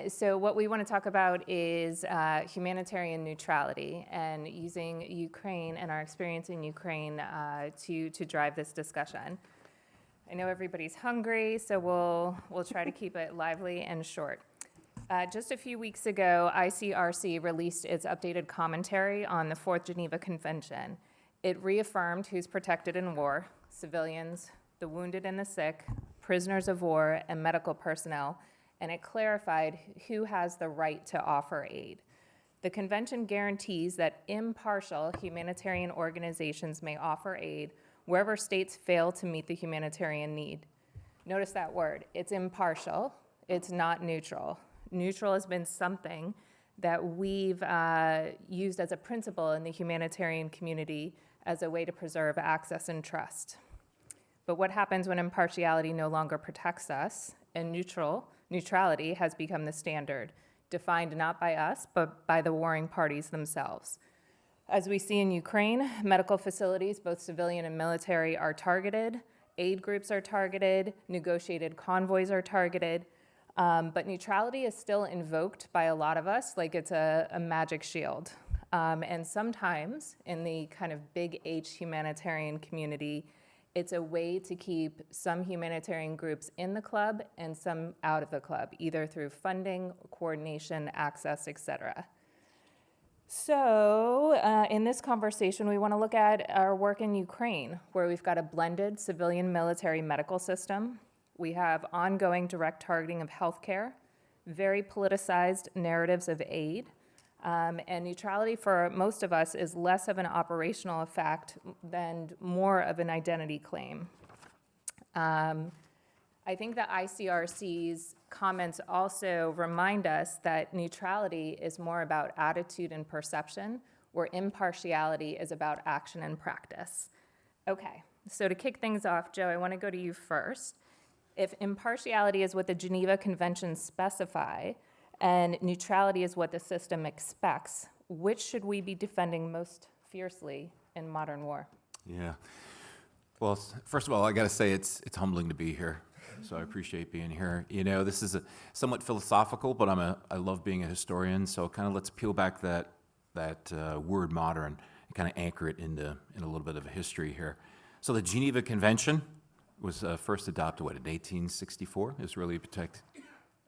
So what we want to talk about is humanitarian neutrality and using Ukraine and our experience in Ukraine to drive this discussion. I know everybody's hungry, so we'll try to keep it lively and short. Just a few weeks ago, ICRC released its updated commentary on the Fourth Geneva Convention. It reaffirmed who's protected in war: civilians, the wounded and the sick, prisoners of war, and medical personnel, and it clarified who has the right to offer aid. The convention guarantees that impartial humanitarian organizations may offer aid wherever states fail to meet the humanitarian need. Notice that word, it's impartial, it's not neutral. Neutral has been something that we've used as a principle in the humanitarian community as a way to preserve access and trust. But what happens when impartiality no longer protects us and neutrality has become the standard, defined not by us, but by the warring parties themselves? As we see in Ukraine, medical facilities, both civilian and military, are targeted, aid groups are targeted, negotiated convoys are targeted, but neutrality is still invoked by a lot of us like it's a magic shield. And sometimes in the kind of big H humanitarian community, it's a way to keep some humanitarian groups in the club and some out of the club, either through funding, coordination, access, etc. So in this conversation, we want to look at our work in Ukraine, where we've got a blended civilian military medical system. We have ongoing direct targeting of healthcare, very politicized narratives of aid, and neutrality for most of us is less of an operational effect than more of an identity claim. I think that ICRC's comments also remind us that neutrality is more about attitude and perception, where impartiality is about action and practice. Okay, so to kick things off, Joe, I want to go to you first. If impartiality is what the Geneva Conventions specify, and neutrality is what the system expects, which should we be defending most fiercely in modern war? Yeah. Well, first of all, I got to say it's humbling to be here. So I appreciate being here. You know, this is somewhat philosophical, but I love being a historian. So kind of let's peel back that word modern and kind of anchor it in a little bit of a history here. So the Geneva Convention was first adopted, in 1864? It was really to protect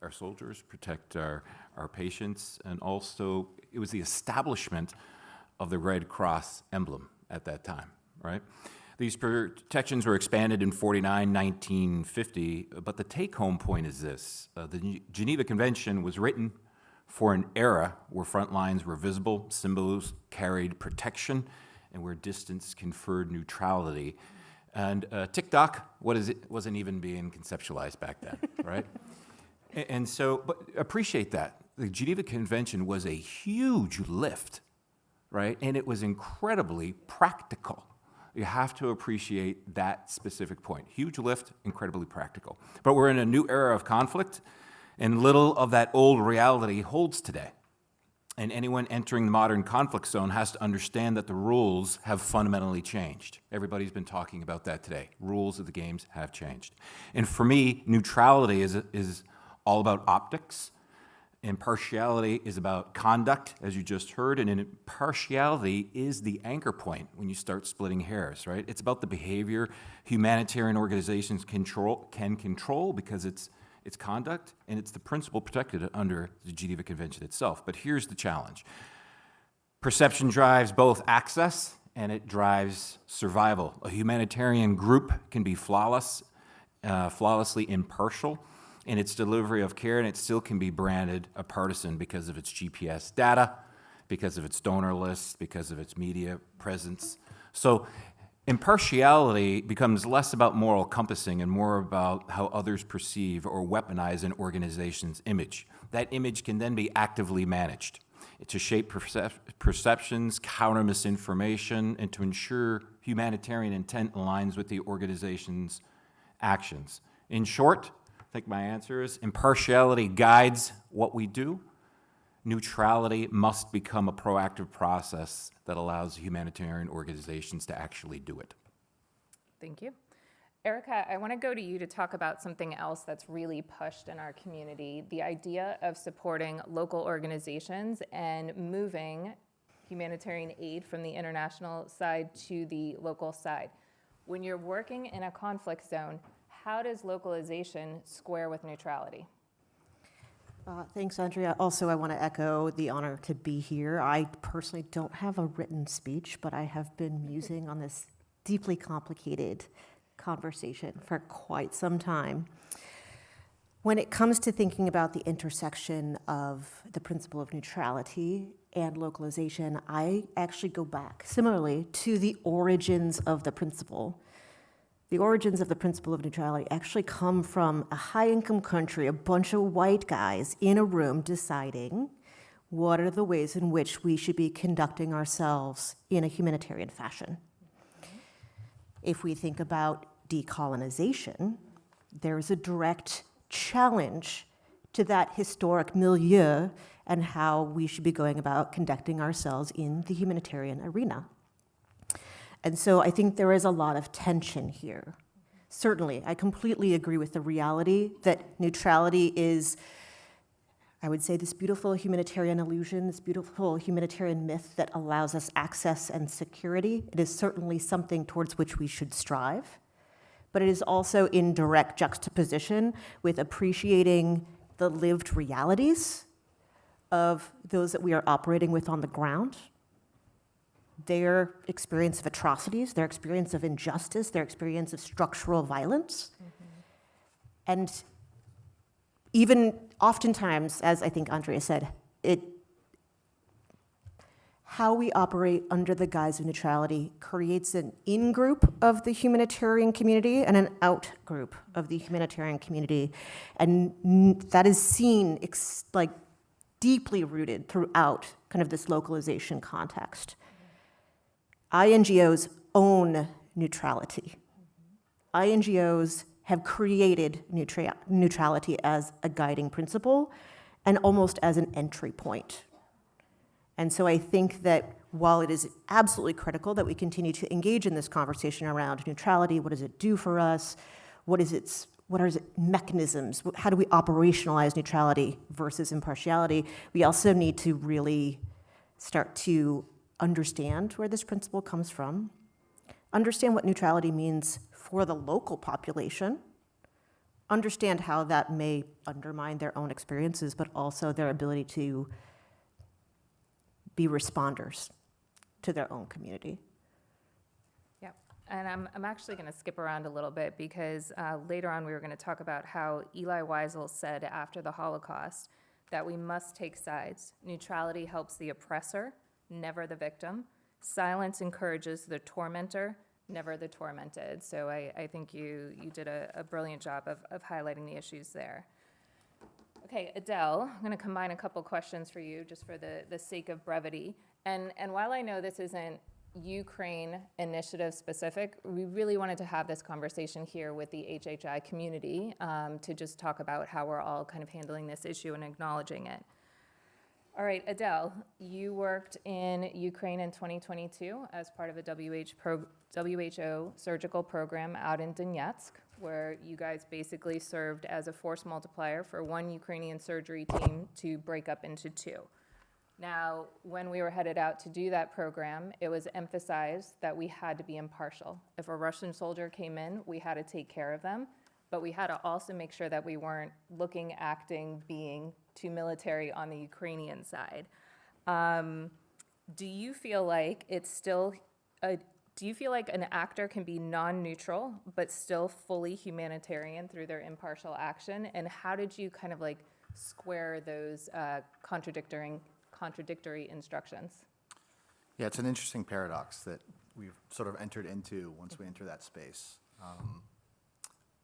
our soldiers, protect our patients, and also it was the establishment of the Red Cross emblem at that time, right? These protections were expanded in 1950, but the take-home point is this. The Geneva Convention was written for an era where frontlines were visible, symbols carried protection, and where distance conferred neutrality. And TikTok, wasn't even being conceptualized back then, right? And so, but appreciate that. The Geneva Convention was a huge lift, right? And it was incredibly practical. You have to appreciate that specific point. Huge lift, incredibly practical. But we're in a new era of conflict, and little of that old reality holds today. And anyone entering the modern conflict zone has to understand that the rules have fundamentally changed. Everybody's been talking about that today. Rules of the games have changed. And for me, neutrality is all about optics. Impartiality is about conduct, as you just heard, and impartiality is the anchor point when you start splitting hairs, right? It's about the behavior humanitarian organizations can control because it's conduct, and it's the principle protected under the Geneva Convention itself. But here's the challenge. Perception drives both access and it drives survival. A humanitarian group can be flawlessly impartial in its delivery of care, and it still can be branded a partisan because of its GPS data, because of its donor list, because of its media presence. So impartiality becomes less about moral compassing and more about how others perceive or weaponize an organization's image. That image can then be actively managed to shape perceptions, counter misinformation, and to ensure humanitarian intent aligns with the organization's actions. In short, I think my answer is impartiality guides what we do. Neutrality must become a proactive process that allows humanitarian organizations to actually do it. Thank you. Erica, I want to go to you to talk about something else that's really pushed in our community, the idea of supporting local organizations and moving humanitarian aid from the international side to the local side. When you're working in a conflict zone, how does localization square with neutrality? Thanks, Andrea. Also, I want to echo the honor to be here. I personally don't have a written speech, but I have been musing on this deeply complicated conversation for quite some time. When it comes to thinking about the intersection of the principle of neutrality and localization, I actually go back similarly to the origins of the principle. The origins of the principle of neutrality actually come from a high-income country, a bunch of white guys in a room deciding what are the ways in which we should be conducting ourselves in a humanitarian fashion. If we think about decolonization, there is a direct challenge to that historic milieu and how we should be going about conducting ourselves in the humanitarian arena. And so I think there is a lot of tension here. Certainly, I completely agree with the reality that neutrality is, I would say, this beautiful humanitarian illusion, this beautiful humanitarian myth that allows us access and security. It is certainly something towards which we should strive, but it is also in direct juxtaposition with appreciating the lived realities of those that we are operating with on the ground, their experience of atrocities, their experience of injustice, their experience of structural violence. And even oftentimes, as I think Andrea said, how we operate under the guise of neutrality creates an in-group of the humanitarian community and an out-group of the humanitarian community. And that is seen like deeply rooted throughout kind of this localization context. NGOs own neutrality. NGOs have created neutrality as a guiding principle and almost as an entry point. And so I think that while it is absolutely critical that we continue to engage in this conversation around neutrality, what does it do for us? What are its mechanisms? How do we operationalize neutrality versus impartiality? We also need to really start to understand where this principle comes from, understand what neutrality means for the local population, understand how that may undermine their own experiences, but also their ability to be responders to their own community. Yeah, and I'm actually going to skip around a little bit because later on we were going to talk about how Elie Wiesel said after the Holocaust that we must take sides. Neutrality helps the oppressor, never the victim. Silence encourages the tormentor, never the tormented. So I think you did a brilliant job of highlighting the issues there. Okay, Adele, I'm going to combine a couple questions for you just for the sake of brevity. And while I know this isn't Ukraine initiative specific, we really wanted to have this conversation here with the HHI community to just talk about how we're all kind of handling this issue and acknowledging it. All right, Adele, you worked in Ukraine in 2022 as part of a WHO surgical program out in Donetsk, where you guys basically served as a force multiplier for one Ukrainian surgery team to break up into two. Now, when we were headed out to do that program, it was emphasized that we had to be impartial. If a Russian soldier came in, we had to take care of them, but we had to also make sure that we weren't looking, acting, being too military on the Ukrainian side. Do you feel like it's still do you feel like an actor can be non-neutral but still fully humanitarian through their impartial action? And how did you kind of like square those contradictory instructions? Yeah, it's an interesting paradox that we've sort of entered into once we enter that space.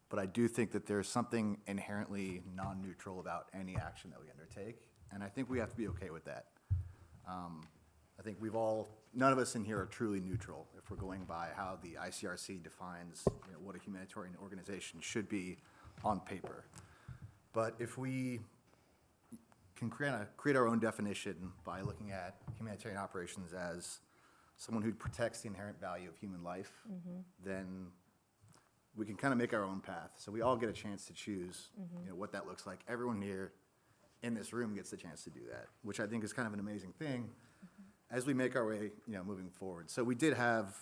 But I do think that there's something inherently non-neutral about any action that we undertake, and I think we have to be okay with that. I think none of us in here are truly neutral if we're going by how the ICRC defines what a humanitarian organization should be on paper. But if we can create our own definition by looking at humanitarian operations as someone who protects the inherent value of human life, then we can kind of make our own path. So we all get a chance to choose, what that looks like. Everyone here in this room gets the chance to do that, which I think is kind of an amazing thing as we make our way, moving forward. So we did have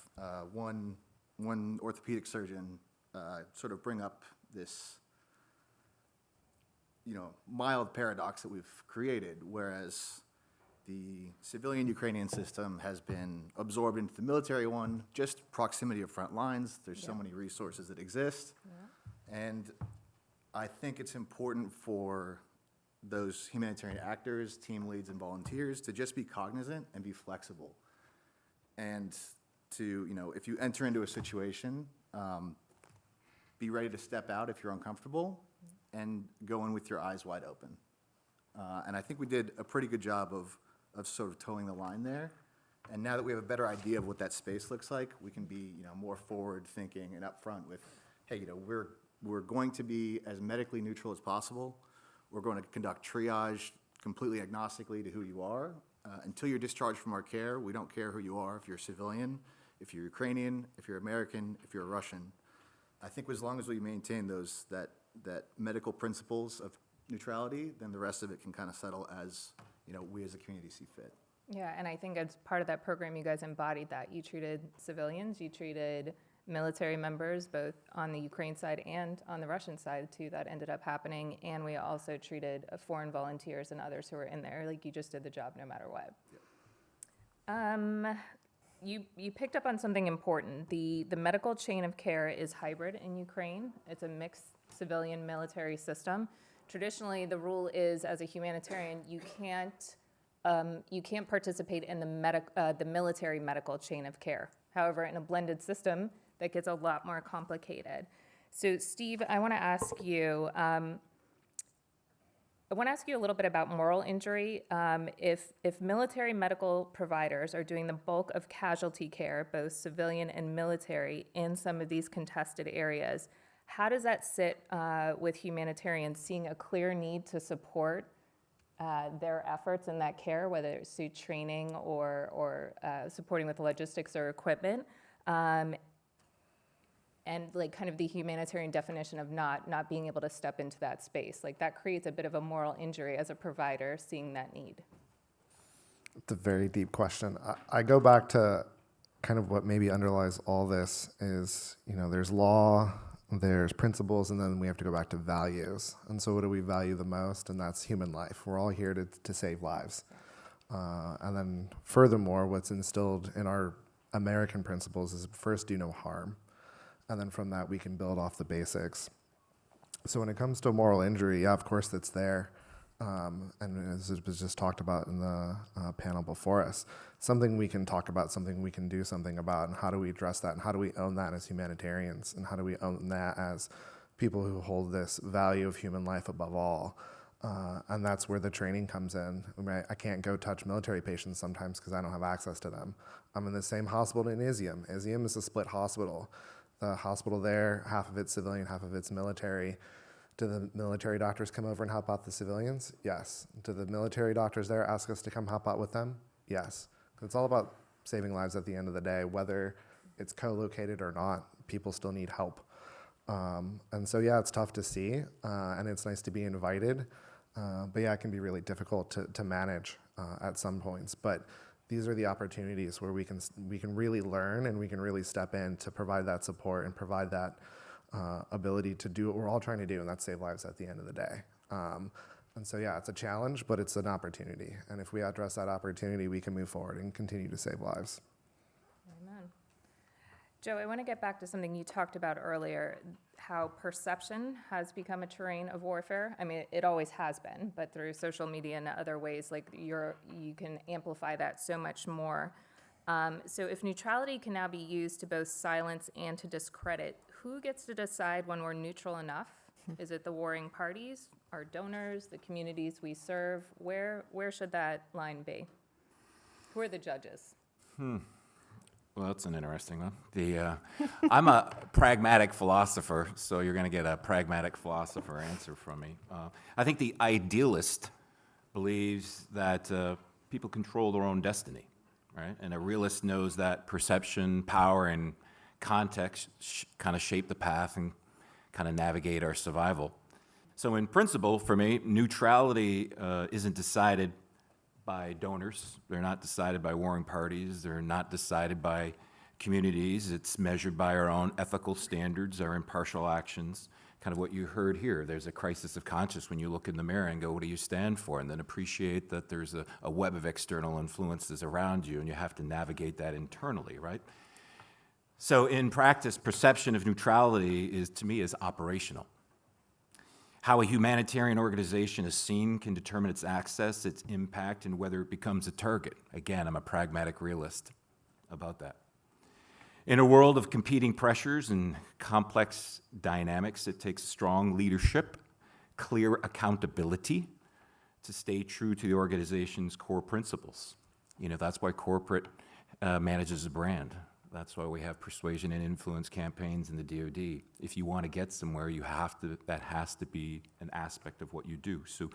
one orthopedic surgeon sort of bring up this, mild paradox that we've created, whereas the civilian Ukrainian system has been absorbed into the military one, just proximity of front lines. There's so many resources that exist. And I think it's important for those humanitarian actors, team leads, and volunteers to just be cognizant and be flexible. And to, if you enter into a situation, be ready to step out if you're uncomfortable and go in with your eyes wide open. And I think we did a pretty good job of sort of towing the line there. And now that we have a better idea of what that space looks like, we can be, more forward-thinking and upfront with, hey, we're going to be as medically neutral as possible. We're going to conduct triage completely agnostically to who you are. Until you're discharged from our care, we don't care who you are, if you're a civilian, if you're Ukrainian, if you're American, if you're Russian. I think as long as we maintain that medical principles of neutrality, then the rest of it can kind of settle as, we as a community see fit. Yeah, and I think as part of that program, you guys embodied that. You treated civilians, you treated military members, both on the Ukraine side and on the Russian side, too, that ended up happening. And we also treated foreign volunteers and others who were in there. Like, you just did the job no matter what. Yep. You picked up on something important. The medical chain of care is hybrid in Ukraine. It's a mixed civilian military system. Traditionally, the rule is, as a humanitarian, you can't participate in the military medical chain of care. However, in a blended system, that gets a lot more complicated. So, Steve, I want to ask you a little bit about moral injury. If military medical providers are doing the bulk of casualty care, both civilian and military, in some of these contested areas, how does that sit with humanitarians seeing a clear need to support their efforts in that care, whether it's through training or supporting with logistics or equipment, and like kind of the humanitarian definition of not being able to step into that space? Like, that creates a bit of a moral injury as a provider seeing that need. It's a very deep question. I go back to kind of what maybe underlies all this is, there's law, there's principles, and then we have to go back to values. And so what do we value the most? And that's human life. We're all here to save lives. And then furthermore, what's instilled in our American principles is first, do no harm. And then from that, we can build off the basics. So when it comes to moral injury, yeah, of course that's there. And as it was just talked about in the panel before us, something we can talk about, something we can do something about, and how do we address that, and how do we own that as humanitarians, and how do we own that as people who hold this value of human life above all. And that's where the training comes in. I can't go touch military patients sometimes because I don't have access to them. I'm in the same hospital in Izium. Izium is a split hospital. The hospital there, half of it's civilian, half of it's military. Do the military doctors come over and help out the civilians? Yes. Do the military doctors there ask us to come help out with them? Yes. It's all about saving lives at the end of the day, whether it's co-located or not. People still need help. And so, yeah, it's tough to see, and it's nice to be invited. But yeah, it can be really difficult to manage at some points. But these are the opportunities where we can really learn, and we can really step in to provide that support and provide that ability to do what we're all trying to do, and that's save lives at the end of the day. And so, yeah, it's a challenge, but it's an opportunity. And if we address that opportunity, we can move forward and continue to save lives. Amen. Joe, I want to get back to something you talked about earlier, how perception has become a terrain of warfare. I mean, it always has been, but through social media and other ways, like you can amplify that so much more. So if neutrality can now be used to both silence and to discredit, who gets to decide when we're neutral enough? Is it the warring parties, our donors, the communities we serve? Where should that line be? Who are the judges? Well, that's an interesting one. I'm a pragmatic philosopher, so you're going to get a pragmatic philosopher answer from me. I think the idealist believes that people control their own destiny, right? And a realist knows that perception, power, and context kind of shape the path and kind of navigate our survival. So in principle, for me, neutrality isn't decided by donors. They're not decided by warring parties. They're not decided by communities. It's measured by our own ethical standards, our impartial actions, kind of what you heard here. There's a crisis of conscience when you look in the mirror and go, what do you stand for? And then appreciate that there's a web of external influences around you, and you have to navigate that internally, right? So in practice, perception of neutrality is, to me, is operational. How a humanitarian organization is seen can determine its access, its impact, and whether it becomes a target. Again, I'm a pragmatic realist about that. In a world of competing pressures and complex dynamics, it takes strong leadership, clear accountability to stay true to the organization's core principles. You know, that's why corporate manages a brand. That's why we have persuasion and influence campaigns in the DoD. If you want to get somewhere, you have to, that has to be an aspect of what you do. So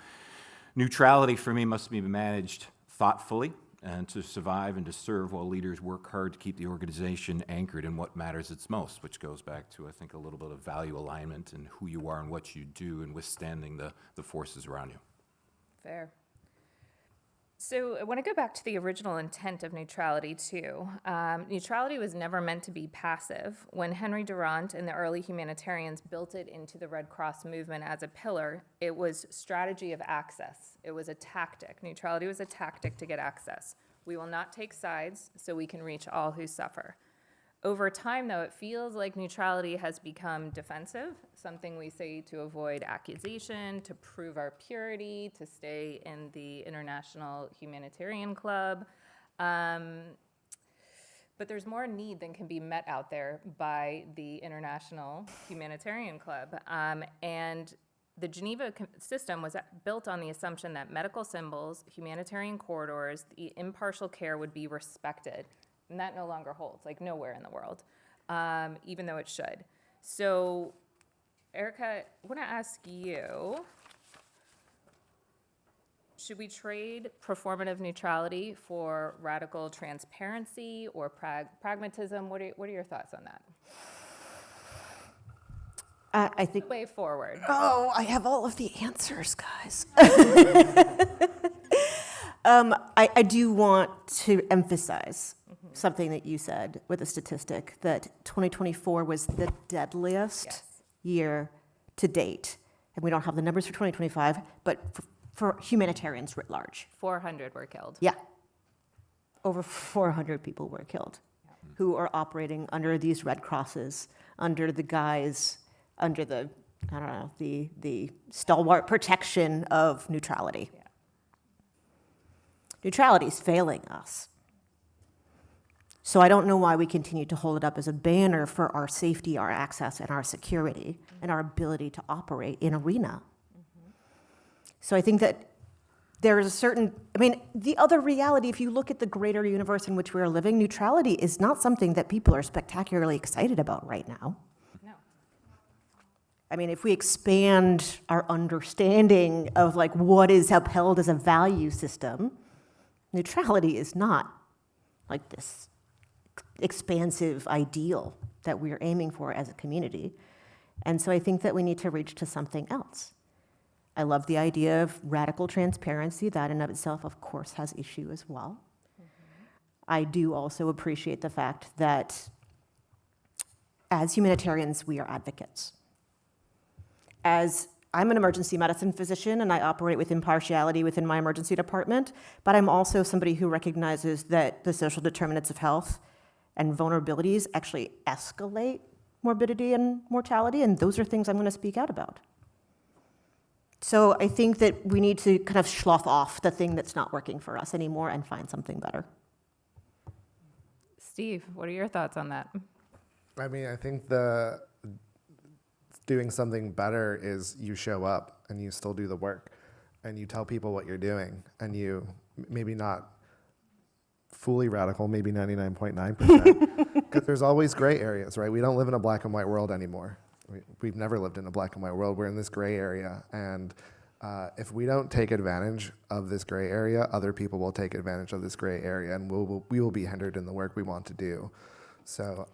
neutrality for me must be managed thoughtfully and to survive and to serve while leaders work hard to keep the organization anchored in what matters its most, which goes back to, I think, a little bit of value alignment and who you are and what you do and withstanding the forces around you. Fair. So I want to go back to the original intent of neutrality, too. Neutrality was never meant to be passive. When Henry Durant and the early humanitarians built it into the Red Cross movement as a pillar, it was strategy of access. It was a tactic. Neutrality was a tactic to get access. We will not take sides so we can reach all who suffer. Over time, though, it feels like neutrality has become defensive, something we say to avoid accusation, to prove our purity, to stay in the International Humanitarian Club. But there's more need than can be met out there by the International Humanitarian Club. And the Geneva system was built on the assumption that medical symbols, humanitarian corridors, the impartial care would be respected. And that no longer holds, like nowhere in the world, even though it should. So, Erica, I want to ask you, should we trade performative neutrality for radical transparency or pragmatism? What are your thoughts on that? I think. The way forward. Oh, I have all of the answers, guys. I do want to emphasize something that you said with a statistic, that 2024 was the deadliest year to date. And we don't have the numbers for 2025, but for humanitarians writ large. 400 were killed. Yeah. Over 400 people were killed who are operating under these Red Crosses, under the guise, under the, I don't know, the stalwart protection of neutrality. Yeah. Neutrality is failing us. So I don't know why we continue to hold it up as a banner for our safety, our access, and our security, and our ability to operate in arena. So I think that there is a certain, I mean, the other reality, if you look at the greater universe in which we are living, neutrality is not something that people are spectacularly excited about right now. No. I mean, if we expand our understanding of like what is upheld as a value system, neutrality is not like this expansive ideal that we're aiming for as a community. And so I think that we need to reach to something else. I love the idea of radical transparency. That in of itself, of course, has issue as well. I do also appreciate the fact that as humanitarians, we are advocates. As I'm an emergency medicine physician and I operate with impartiality within my emergency department, but I'm also somebody who recognizes that the social determinants of health and vulnerabilities actually escalate morbidity and mortality, and those are things I'm going to speak out about. So I think that we need to kind of slough off the thing that's not working for us anymore and find something better. Steve, what are your thoughts on that? I mean, I think doing something better is you show up and you still do the work and you tell people what you're doing, and you maybe not fully radical, maybe 99.9%, because there's always gray areas, right? We don't live in a black and white world anymore. We've never lived in a black and white world. We're in this gray area, and if we don't take advantage of this gray area, other people will take advantage of this gray area, and we will be hindered in the work we want to do. So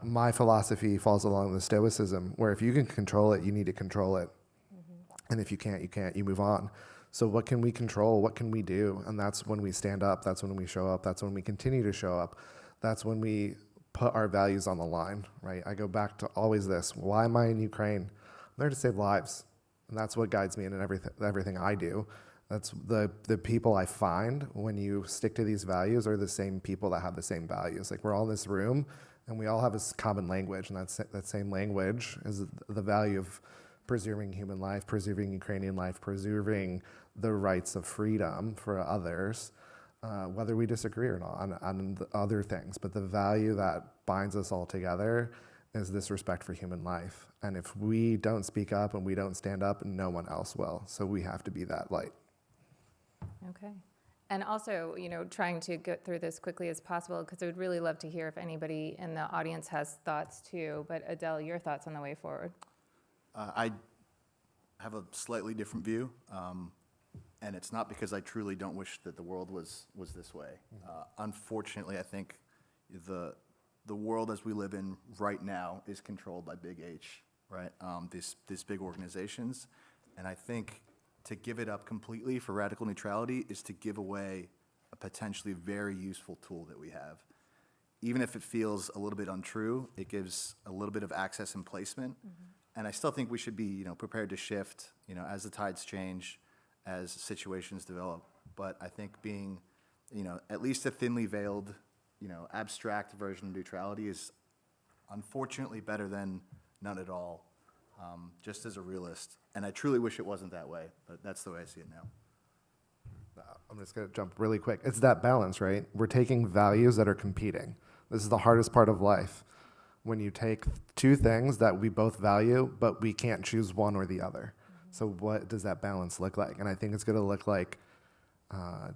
my philosophy falls along the stoicism, where if you can control it, you need to control it. And if you can't, you can't, you move on. So what can we control? What can we do? And that's when we stand up. That's when we show up. That's when we continue to show up. That's when we put our values on the line, right? I go back to always this. Why am I in Ukraine? I'm there to save lives. And that's what guides me in everything I do. That's the people I find when you stick to these values are the same people that have the same values. Like, we're all in this room and we all have this common language, and that same language is the value of preserving human life, preserving Ukrainian life, preserving the rights of freedom for others, whether we disagree or not on the other things. But the value that binds us all together is this respect for human life. And if we don't speak up and we don't stand up, no one else will. So we have to be that light. Okay. And also, trying to get through this quickly as possible, because I would really love to hear if anybody in the audience has thoughts too. But Adele, your thoughts on the way forward? I have a slightly different view, and it's not because I truly don't wish that the world was this way. Unfortunately, I think the world as we live in right now is controlled by Big H, right? These big organizations, and I think to give it up completely for radical neutrality is to give away a potentially very useful tool that we have. Even if it feels a little bit untrue, it gives a little bit of access and placement. And I still think we should be, prepared to shift, as the tides change, as situations develop. But I think being, at least a thinly veiled, abstract version of neutrality is unfortunately better than none at all, just as a realist. And I truly wish it wasn't that way, but that's the way I see it now. I'm just going to jump really quick. It's that balance, right? We're taking values that are competing. This is the hardest part of life. When you take two things that we both value, but we can't choose one or the other. So what does that balance look like? And I think it's going to look like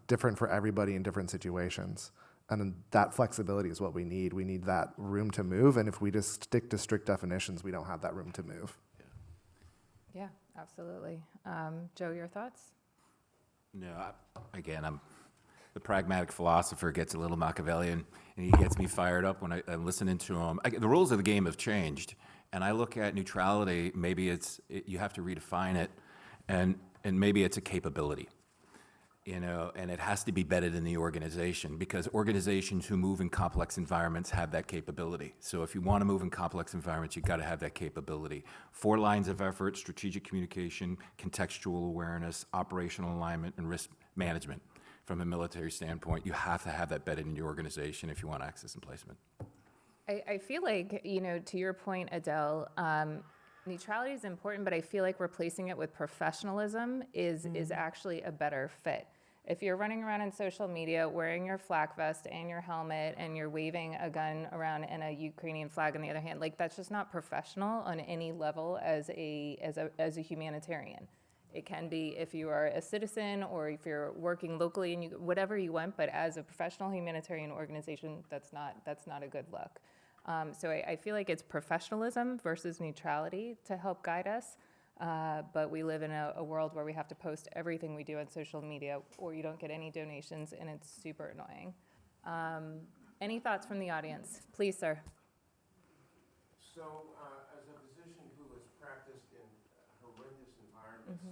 different for everybody in different situations. And that flexibility is what we need. We need that room to move. And if we just stick to strict definitions, we don't have that room to move. Yeah, absolutely. Joe, your thoughts? No, I'm the pragmatic philosopher gets a little Machiavellian, and he gets me fired up when I'm listening to him. The rules of the game have changed, and I look at neutrality, maybe you have to redefine it, and maybe it's a capability, and it has to be bedded in the organization, because organizations who move in complex environments have that capability. So if you want to move in complex environments, you've got to have that capability. 4 lines of effort: strategic communication, contextual awareness, operational alignment, and risk management. From a military standpoint, you have to have that bedded in your organization if you want access and placement. I feel like, to your point, Adele, neutrality is important, but I feel like replacing it with professionalism is actually a better fit. If you're running around in social media wearing your flak vest and your helmet and you're waving a gun around and a Ukrainian flag on the other hand, like, that's just not professional on any level as a humanitarian. It can be if you are a citizen or if you're working locally and whatever you want, but as a professional humanitarian organization, that's not a good look. So I feel like it's professionalism versus neutrality to help guide us. But we live in a world where we have to post everything we do on social media, or you don't get any donations, and it's super annoying. Any thoughts from the audience? Please, sir. So, as a physician who has practiced in horrendous environments,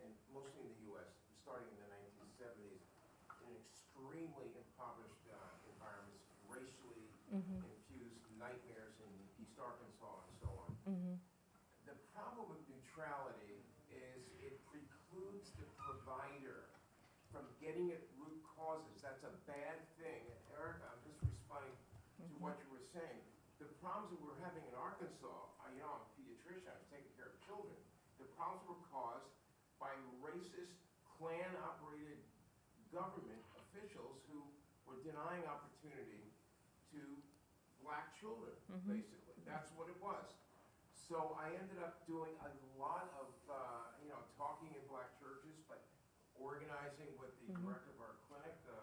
and mostly in the U.S., starting in the 1970s, in extremely impoverished environments, racially infused nightmares in East Arkansas and so on. The problem with neutrality is it precludes the provider from getting at root causes. That's a bad thing. And Erica, I'm just responding to what you were saying. The problems that we're having in Arkansas, I'm a pediatrician, I was taking care of children. The problems were caused by racist, Klan-operated government officials who were denying opportunity to black children, basically. That's what it was. So I ended up doing a lot of, talking in black churches, but organizing with the director of our clinic, the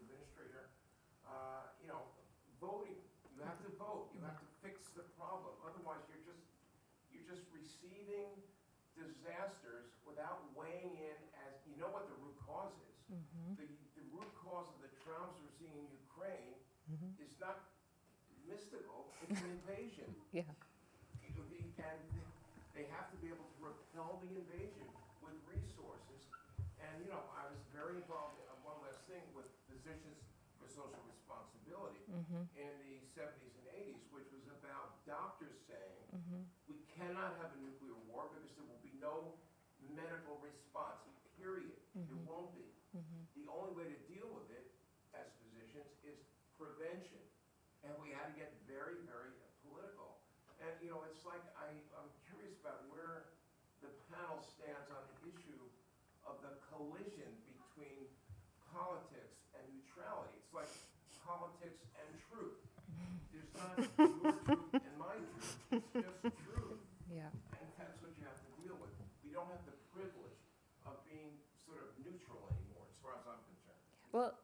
administrator, voting. You have to vote. You have to fix the problem. Otherwise, you're just receiving disasters without weighing in as, what the root cause is. The root cause of the traumas we're seeing in Ukraine is not mystical, it's an invasion. Yeah. And they have to be able to repel the invasion with resources. And, you know, I was very involved, one last thing, with Physicians for Social Responsibility in the 70s and 80s, which was about doctors saying, we cannot have a nuclear war because there will be no medical response, period. There won't be. The only way to deal with it as physicians is prevention. And we had to get very, very political. And, you know, it's like I'm curious about where the panel stands on the issue of the collision between politics and neutrality. It's like politics and truth. There's not your truth and my truth. It's just truth. Yeah. And that's what you have to deal with. We don't have the privilege of being sort of neutral anymore, as far as I'm concerned. Well,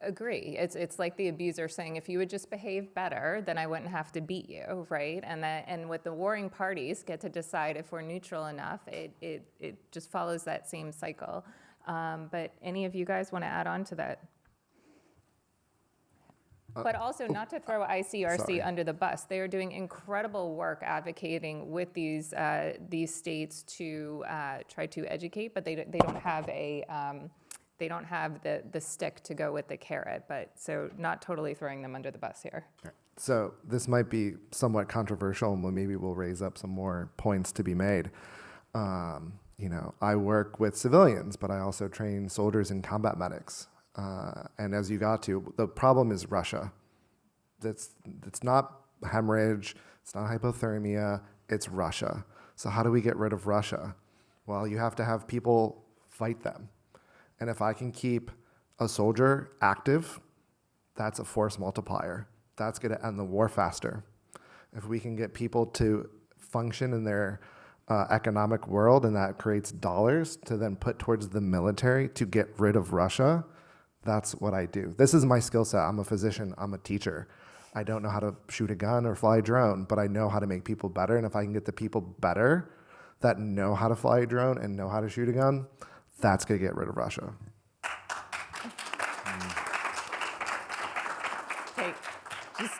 agree. It's like the abuser saying, if you would just behave better, then I wouldn't have to beat you, right? And with the warring parties get to decide if we're neutral enough, it just follows that same cycle. But any of you guys want to add on to that? But also not to throw ICRC Sorry. under the bus. They are doing incredible work advocating with these states to try to educate, but they don't have a they don't have the stick to go with the carrot. But so not totally throwing them under the bus here. So this might be somewhat controversial, and maybe we'll raise up some more points to be made. You know, I work with civilians, but I also train soldiers and combat medics. And as you got to, the problem is Russia. It's not hemorrhage, it's not hypothermia, it's Russia. So how do we get rid of Russia? Well, you have to have people fight them. And if I can keep a soldier active, that's a force multiplier. That's going to end the war faster. If we can get people to function in their economic world, and that creates dollars to then put towards the military to get rid of Russia, that's what I do. This is my skill set. I'm a physician. I'm a teacher. I don't know how to shoot a gun or fly a drone, but I know how to make people better. And if I can get the people better that know how to fly a drone and know how to shoot a gun, that's going to get rid of Russia. Okay, just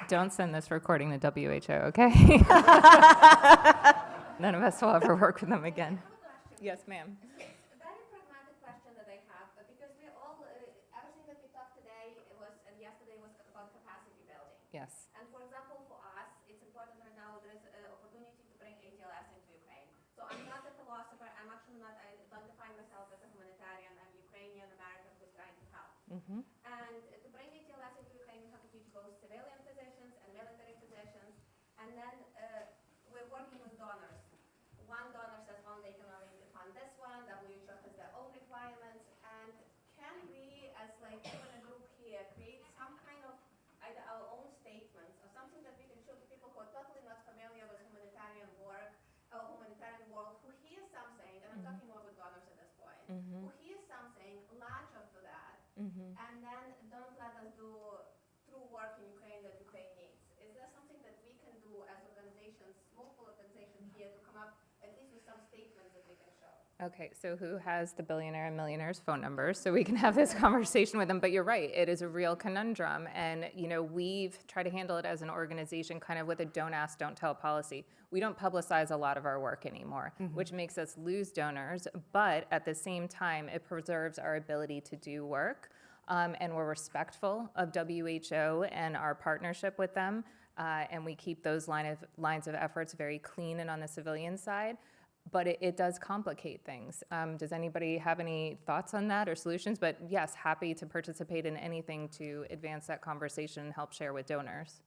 don't send this recording to WHO, okay? None of us will ever work with them again. Yes, ma'am. Very pragmatic question that I have, because we all, everything that we talked today and yesterday was about capacity building. Yes. And for example, for us, it's important right now, there is an opportunity to bring ATLS into Ukraine. So I'm not a philosopher, I'm actually not, I don't define myself as a humanitarian, I'm Ukrainian American who's trying to help. And to bring ATLS into Ukraine, we have to teach both civilian physicians and military physicians. And then we're working with donors. One donor says, oh, they can only fund this one, WHO has their own requirements, and can we, as like even a group here, create some kind of either our own statements or something that we can show to people who are totally not familiar with humanitarian work or humanitarian world, who hear something, and I'm talking more with donors at this point, who hear something, latch onto that, and then don't let us do true work in Ukraine that Ukraine needs. Is there something that we can do as organizations, multiple organizations here, to come up at least with some statements that we can show? Okay, so who has the billionaire and millionaires' phone numbers so we can have this conversation with them? But you're right, it is a real conundrum. And, you know, we've tried to handle it as an organization kind of with a don't ask, don't tell policy. We don't publicize a lot of our work anymore, which makes us lose donors. But at the same time, it preserves our ability to do work. And we're respectful of WHO and our partnership with them. And we keep those lines of efforts very clean and on the civilian side. But it does complicate things. Does anybody have any thoughts on that or solutions? But yes, happy to participate in anything to advance that conversation and help share with donors.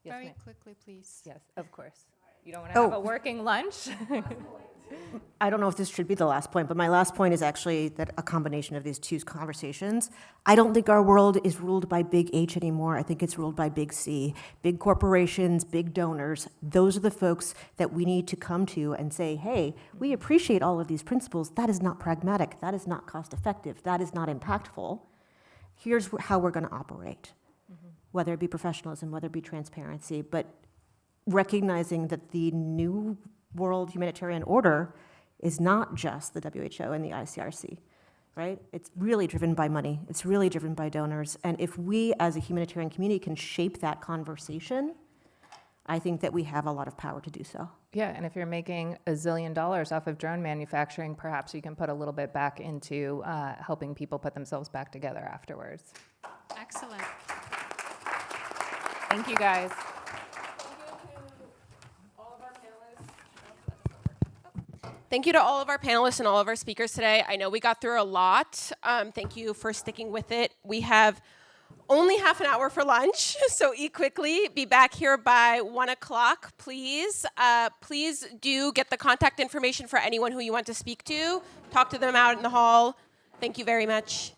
Yes, Very ma'am. quickly, please. Yes, of course. You don't want to have Oh. a working lunch? I don't know if this should be the last point, but my last point is actually that a combination of these two conversations. I don't think our world is ruled by big H anymore. I think it's ruled by big C. Big corporations, big donors. Those are the folks that we need to come to and say, hey, we appreciate all of these principles. That is not pragmatic. That is not cost effective. That is not impactful. Here's how we're going to operate, whether it be professionalism, whether it be transparency, but recognizing that the new world humanitarian order is not just the WHO and the ICRC. right? It's really driven by money. It's really driven by donors. And if we, as a humanitarian community, can shape that conversation, I think that we have a lot of power to do so. Yeah, and if you're making $1 zillion off of drone manufacturing, perhaps you can put a little bit back into helping people put themselves back together afterwards. Excellent. Thank you, guys. Thank you to all of our panelists and all of our speakers today. I know we got through a lot. Thank you for sticking with it. We have only half an hour for lunch, so eat quickly. Be back here by 1 o'clock, please. Please do get the contact information for anyone who you want to speak to. Talk to them out in the hall. Thank you very much.